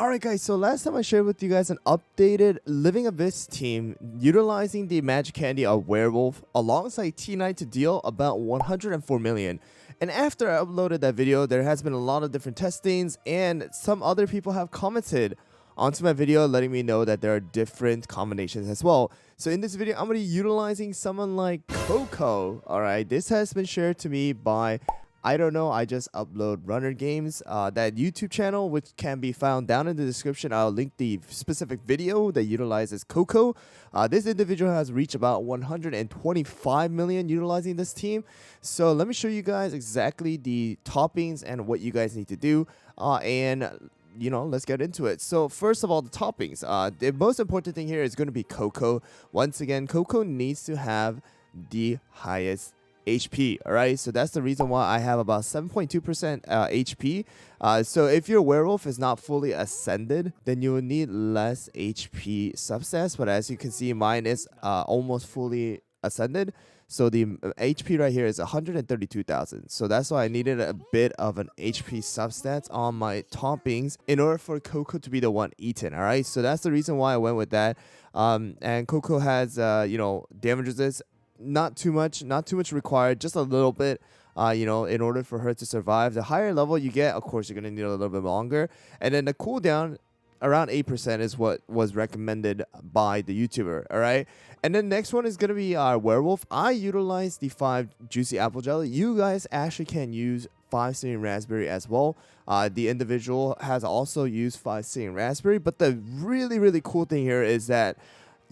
Alright guys, so last time I shared with you guys an updated Living Abyss team utilizing the magic candy of Werewolf alongside T9 to deal about 104 million. And after I uploaded that video, there has been a lot of different testings and some other people have commented onto my video letting me know that there are different combinations as well. So in this video, I'm going to be utilizing someone like Coco. Alright, this has been shared to me by I don't know, I just upload runner games, that YouTube channel, which can be found down in the description. I'll link the specific video that utilizes Coco. This individual has reached about 125 million utilizing this team. So let me show you guys exactly the toppings and what you guys need to do. Let's get into it. So first of all, the toppings. The most important thing here is going to be Coco. Once again, Coco needs to have the highest HP. Alright, so that's the reason why I have about 7.2% HP. So if your werewolf is not fully ascended, then you will need less HP substats. But as you can see, mine is almost fully ascended. So the HP right here is 132,000. So that's why I needed a bit of an HP substats on my toppings in order for Coco to be the one eaten. Alright, so that's the reason why I went with that. And Coco has damage resist. Not too much required, just a little bit, in order for her to survive. The higher level you get, of course, you're going to need a little bit longer. And then the cooldown, around 8% is what was recommended by the YouTuber, all right? And then next one is going to be our Werewolf. I utilize the 5 Juicy Apple Jelly. You guys actually can use 5 Singing Raspberry as well. The individual has also used 5 Singing Raspberry. But the really, really cool thing here is that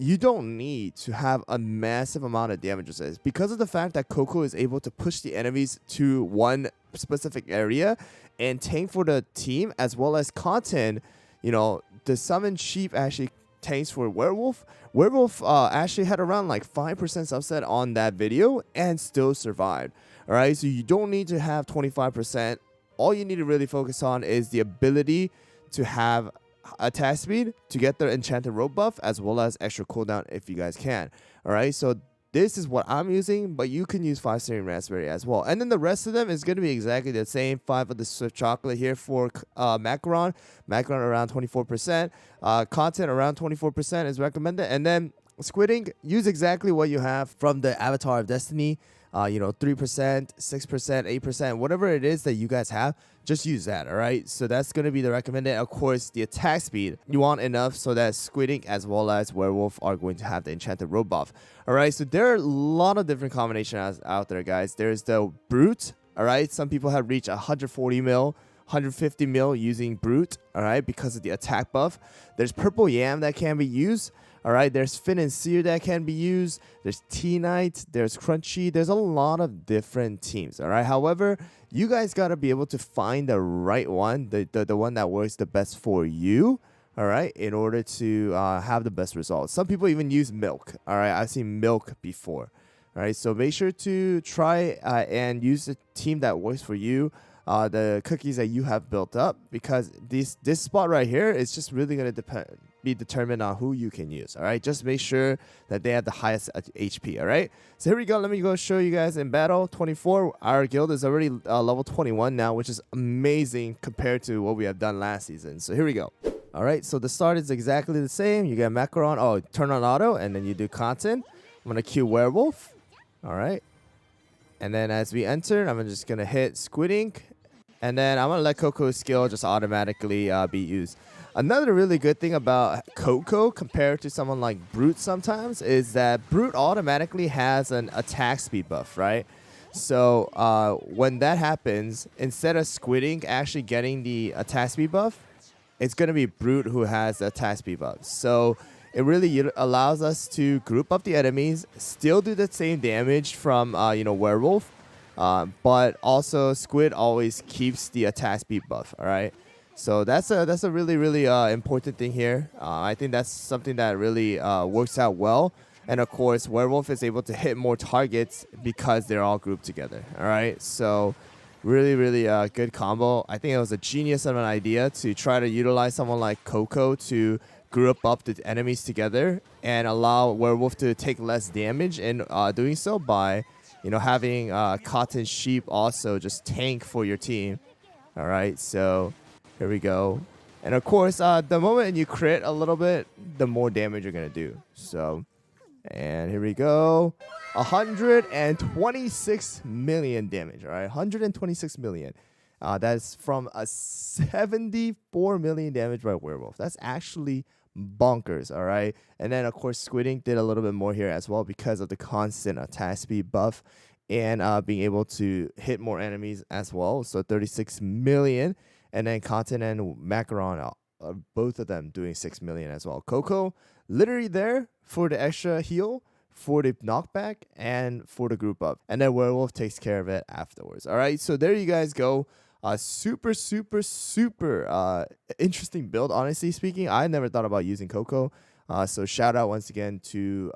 you don't need to have a massive amount of damage resist because of the fact that Coco is able to push the enemies to one specific area and tank for the team as well as content. The summon sheep actually tanks for Werewolf. Werewolf actually had around like 5% subset on that video and still survived. All right, so you don't need to have 25%. All you need to really focus on is the ability to have attack speed to get the enchanted rope buff as well as extra cooldown if you guys can. All right, so this is what I'm using, but you can use 5 Singing Raspberry as well. And then the rest of them is going to be exactly the same. 5 of the Swift Chocolate here for Macaron around 24%, content around 24% is recommended. And then Squidding, use exactly what you have from the Avatar of Destiny. 3%, 6%, 8%, whatever it is that you guys have, just use that. All right, so that's going to be the recommended. Of course, the attack speed, you want enough so that Squidding as well as Werewolf are going to have the enchanted robe buff. All right, so there are a lot of different combinations out there, guys. There's the Brute. All right, some people have reached 140 mil, 150 mil using Brute, all right, because of the attack buff. There's Purple Yam that can be used. All right, there's Fin and Sear that can be used. There's T-Knight, there's Crunchy. There's a lot of different teams, all right? However, you guys got to be able to find the right one, the one that works the best for you, all right, in order to have the best results. Some people even use Milk, all right? I've seen Milk before, all right? So make sure to try and use the team that works for you, the cookies that you have built up, because this spot right here is just really going to be determined on who you can use. All right, just make sure that they have the highest HP. All right, so here we go. Let me go show you guys in battle 24. Our guild is already level 21 now, which is amazing compared to what we have done last season. So here we go. All right, so the start is exactly the same. You get Macaron. Oh, turn on auto, and then you do content. I'm gonna queue Werewolf. All right, and then as we enter, I'm just gonna hit Squidding. And then I'm going to let Coco's skill just automatically be used. Another really good thing about Coco compared to someone like Brute sometimes is that Brute automatically has an attack speed buff, right? So when that happens, instead of Squidding actually getting the attack speed buff, it's going to be Brute who has the attack speed buff. So it really allows us to group up the enemies, still do the same damage from Werewolf. But also Squid always keeps the attack speed buff. All right, so that's a really important thing here. I think that's something that really works out well. And of course, Werewolf is able to hit more targets because they're all grouped together. All right, so really good combo. I think it was a genius of an idea to try to utilize someone like Coco to group up the enemies together and allow Werewolf to take less damage in doing so by having Cotton Sheep also just tank for your team. All right, so here we go. And of course, the moment you crit a little bit, the more damage you're gonna do. So, and here we go. 126 million damage, all right? 126 million. That's from a 74 million damage by Werewolf. That's actually bonkers, all right? And then, of course, Squid Ink did a little bit more here as well because of the constant attack speed buff and being able to hit more enemies as well. So 36 million. And then Cotton and Macaron, both of them doing 6 million as well. Coco, literally there for the extra heal, for the knockback, and for the group up. And then Werewolf takes care of it afterwards. All right, so there you guys go. Super interesting build, honestly speaking. I never thought about using Coco. So shout out once again to,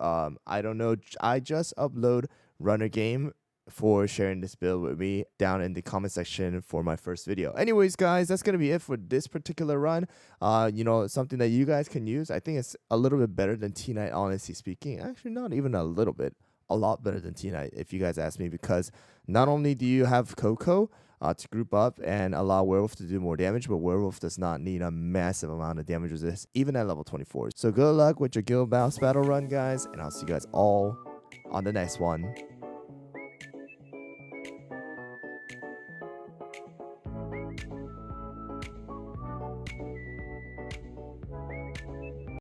I don't know, I just upload Runner Game for sharing this build with me down in the comment section for my first video. Anyways, guys, that's gonna be it for this particular run. You know, something that you guys can use. I think it's a little bit better than T-Knight, honestly speaking. Actually, not even a little bit. A lot better than T-Knight, if you guys ask me, because not only do you have Coco to group up and allow Werewolf to do more damage, but Werewolf does not need a massive amount of damage resist, even at level 24. So good luck with your guild bounce battle run, guys, and I'll see you guys all on the next one.